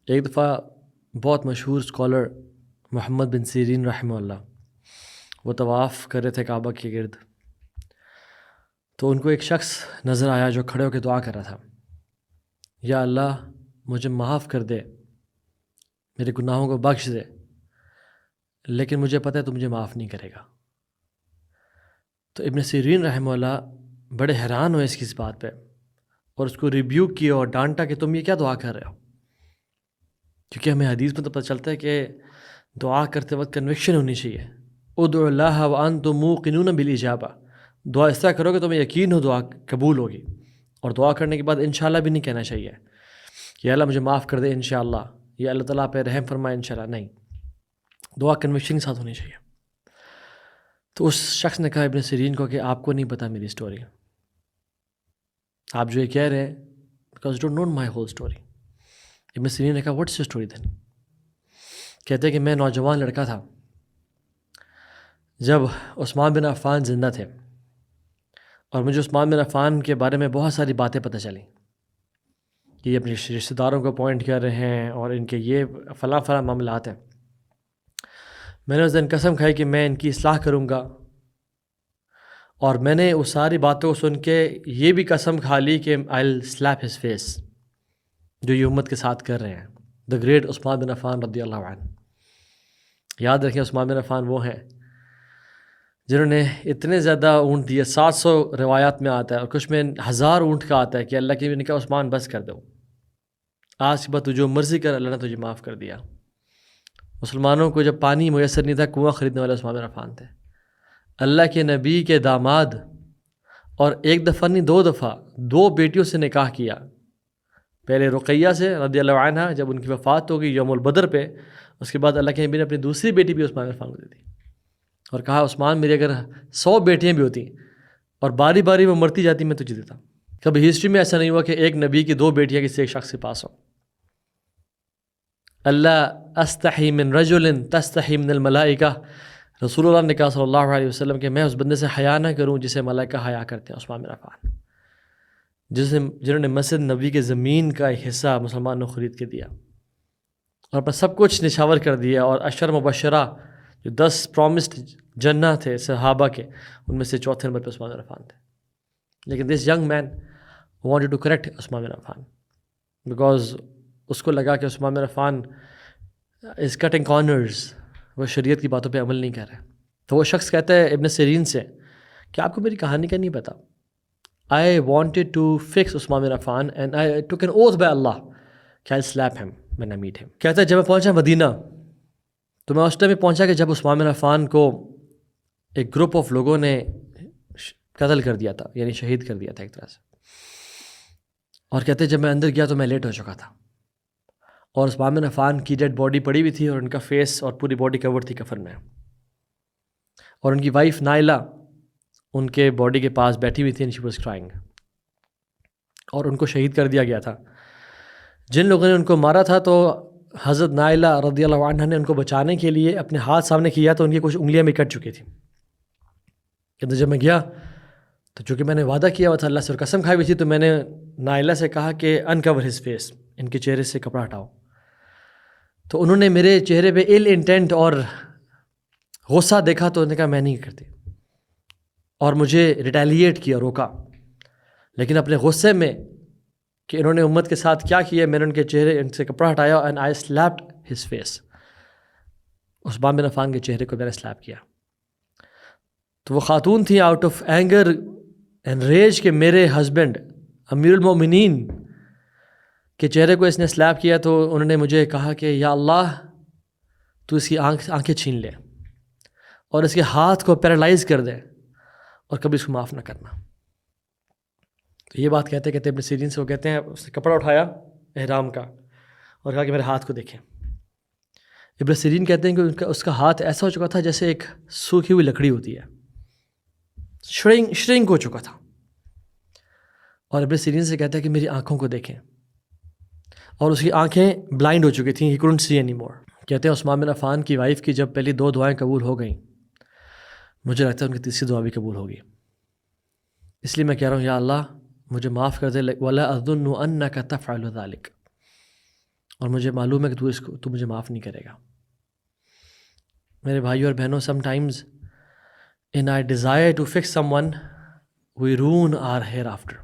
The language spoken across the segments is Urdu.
ایک دفعہ بہت مشہور اسکالر محمد بن سیرین رحمہ اللہ وہ طواف کر رہے تھے کعبہ کے گرد، تو ان کو ایک شخص نظر آیا جو کھڑے ہو کے دعا کر رہا تھا، یا اللہ مجھے معاف کر دے، میرے گناہوں کو بخش دے، لیکن مجھے پتہ ہے تو مجھے معاف نہیں کرے گا۔ تو ابن سیرین رحمہ اللہ بڑے حیران ہوئے اس بات پہ، اور اس کو ریبیوک کیا اور ڈانٹا کہ تم یہ کیا دعا کر رہے ہو، کیونکہ ہمیں حدیث میں تو پتہ چلتا ہے کہ دعا کرتے وقت کنوکشن ہونی چاہیے۔ ادعوا اللہ وانتم موقنون بالاجابہ، دعا اس طرح کرو کہ تمہیں یقین ہو دعا قبول ہوگی، اور دعا کرنے کے بعد انشاءاللہ بھی نہیں کہنا چاہیے کہ اللہ مجھے معاف کر دے انشاءاللہ، یا اللہ تعالیٰ پہ رحم فرمائے انشاءاللہ، نہیں، دعا کنوکشن کے ساتھ ہونی چاہیے۔ تو اس شخص نے کہا ابن سیرین کو کہ آپ کو نہیں پتہ میری سٹوری، آپ جو یہ کہہ رہے ہیں because you don't know my whole story. Ibn Sirin نے کہا واٹس یور سٹوری دین؟ کہتے ہیں کہ میں نوجوان لڑکا تھا جب عثمان بن عفان زندہ تھے، اور مجھے عثمان بن عفان کے بارے میں بہت ساری باتیں پتہ چلیں کہ یہ اپنے رشتہ داروں کو پوائنٹ کر رہے ہیں اور ان کے یہ فلاں فلاں معاملات ہیں۔ میں نے اس دن قسم کھائی کہ میں ان کی اصلاح کروں گا، اور میں نے اس ساری باتوں کو سن کے یہ بھی قسم کھا لی کہ I'll slap his face، جو یہ امت کے ساتھ کر رہے ہیں۔ دا گریٹ عثمان بن عفان رضی اللہ عنہ۔ یاد رکھیں عثمان بن عفان وہ ہیں جنہوں نے اتنے زیادہ اونٹ دیے، 700 روایات میں آتا ہے، اور کچھ میں 1000 اونٹ کا آتا ہے کہ اللہ کی نے کہا عثمان بس کر دو، آج کے بعد تو جو مرضی کر، اللہ نے تجھے معاف کر دیا۔ مسلمانوں کو جب پانی میسر نہیں تھا، کنواں خریدنے والے عثمان بن عفان تھے، اللہ کے نبی کے داماد، اور ایک دفعہ نہیں 2 دفعہ 2 بیٹیوں سے نکاح کیا۔ پہلے رقیہ سے رضی اللہ عنہ جب ان کی وفات ہو گئی یوم البدر پہ، اس کے بعد اللہ کے نبی نے اپنی دوسری بیٹی بھی عثمان بن عفان کو دے دی، اور کہا عثمان میری اگر 100 بیٹیاں بھی ہوتی اور باری باری وہ مرتی جاتی میں تجھے دیتا۔ کبھی ہسٹری میں ایسا نہیں ہوا کہ ایک نبی کی 2 بیٹیاں کسی ایک شخص کے پاس ہوں۔ اللہ استحی من رجل تستحی من الملائکہ، رسول اللہ نے کہا صلی اللہ علیہ وسلم کہ میں اس بندے سے حیا نہ کروں جسے ملائکہ حیا کرتے ہیں۔ عثمان بن عفان جنہوں نے مسجد نبی کے زمین کا ایک حصہ مسلمانوں کو خرید کے دیا، اور اپنا سب کچھ نشاور کر دیا، اور عشر مبشرہ جو 10 پرومسڈ جنہ تھے صحابہ کے، ان میں سے چوتھے نمبر پہ عثمان بن عفان تھے۔ لیکن this young man wanted to correct عثمان بن عفان بیکاز اس کو لگا کہ عثمان بن عفان از کٹنگ کارنرز، وہ شریعت کی باتوں پہ عمل نہیں کر رہے۔ تو وہ شخص کہتا ہے ابن سیرین سے کہ آپ کو میری کہانی کا نہیں پتا، I wanted to fix عثمان بن Affan and I took an oath by Allah کہ I'll slap him when I meet him۔ کہتا ہے جب میں پہنچا مدینہ تو میں اس ٹائم میں پہنچا کہ جب عثمان بن عفان کو ایک گروپ آف لوگوں نے قتل کر دیا تھا، یعنی شہید کر دیا تھا ایک طرح سے، اور کہتے ہیں جب میں اندر گیا تو میں لیٹ ہو چکا تھا، اور عثمان بن عفان کی ڈیڈ باڈی پڑی ہوئی تھی، اور ان کا فیس اور پوری باڈی کور تھی کفن میں، اور ان کی وائف نائلہ ان کے باڈی کے پاس بیٹھی ہوئی تھی، and she was crying، اور ان کو شہید کر دیا گیا تھا۔ جن لوگوں نے ان کو مارا تھا تو حضرت نائلہ رضی اللہ عنہ نے ان کو بچانے کے لیے اپنے ہاتھ سامنے کیا تو ان کی کچھ انگلیاں بھی کٹ چکی تھیں۔ کہ جب میں گیا تو چونکہ میں نے وعدہ کیا ہوا تھا اللہ سے اور قسم کھائی ہوئی تھی، تو میں نے نائلہ سے کہا کہ انکور ہز فیس، ان کے چہرے سے کپڑا ہٹاؤ۔ تو انہوں نے میرے چہرے پہ ایل انٹینٹ اور غصہ دیکھا، تو انہوں نے کہا میں نہیں کرتی، اور مجھے ریٹیلیٹ کیا، روکا، لیکن اپنے غصے میں کہ انہوں نے امت کے ساتھ کیا کیا، میں نے ان کے چہرے ان سے کپڑا ہٹایا and I slept his face. عثمان بن عفان کے چہرے کو میں نے سلیپ کیا۔ تو وہ خاتون تھی آؤٹ آف اینگر اینڈ ریج کہ میرے ہسبینڈ امیر المومنین کے چہرے کو اس نے سلیپ کیا، تو انہوں نے مجھے کہا کہ یا اللہ تو اس کی آنکھیں چھین لے اور اس کے ہاتھ کو پیرالائز کر دے اور کبھی اس کو معاف نہ کرنا۔ تو یہ بات کہتے ابن سیرین سے وہ کہتے ہیں اس نے کپڑا اٹھایا احرام کا اور کہا کہ میرے ہاتھ کو دیکھیں۔ ابن سیرین کہتے ہیں کہ اس کا ہاتھ ایسا ہو چکا تھا جیسے ایک سوکھی ہوئی لکڑی ہوتی ہے، شرنک ہو چکا تھا۔ اور ابن سیرین سے کہتا ہے کہ میری آنکھوں کو دیکھیں، اور اس کی آنکھیں بلائنڈ ہو چکی تھیں، ہی couldn't see anymore۔ کہتے ہیں عثمان بن عفان کی وائف کی جب پہلی 2 دعائیں قبول ہو گئیں، مجھے لگتا ہے ان کی تیسری دعا بھی قبول ہوگی، اس لیے میں کہہ رہا ہوں یا اللہ مجھے معاف کر دے، وَلَا أَظُنُّ أَنَّكَ تَفْعَلُ ذَلِكَ، اور مجھے معلوم ہے کہ تو مجھے معاف نہیں کرے گا. میرے بھائیو اور بہنوں, some times in our desire to fix someone, we ruin our hereafter.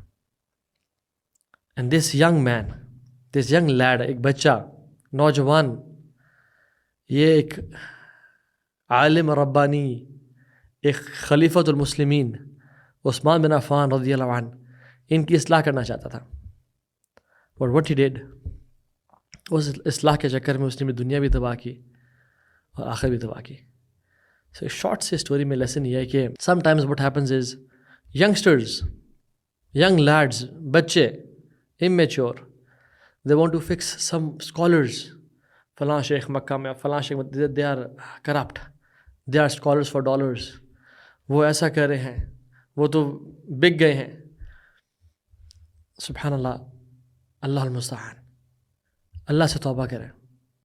And this young man, this young lad, ایک بچہ, نوجوان, یہ ایک عالم ربانی, ایک خلیفۃ المسلمین عثمان بن عفان رضی اللہ عنہ, ان کی اصلاح کرنا چاہتا تھا. But what he did, اس اصلاح کے چکر میں اس نے دنیا بھی تباہ کی اور آخر بھی تباہ کی. So شارٹ سی اسٹوری میں لیسن یہ ہے کہ some times what happens is youngsters, young lads, بچے, immature, they want to fix some scholars. فلاں شیخ مکہ میں, فلاں شیخ, they are corrupt, they are scholars for dollars. وہ ایسا کر رہے ہیں, وہ تو بک گئے ہیں. سبحان اللہ, اللہ المستعان. اللہ سے توبہ کریں.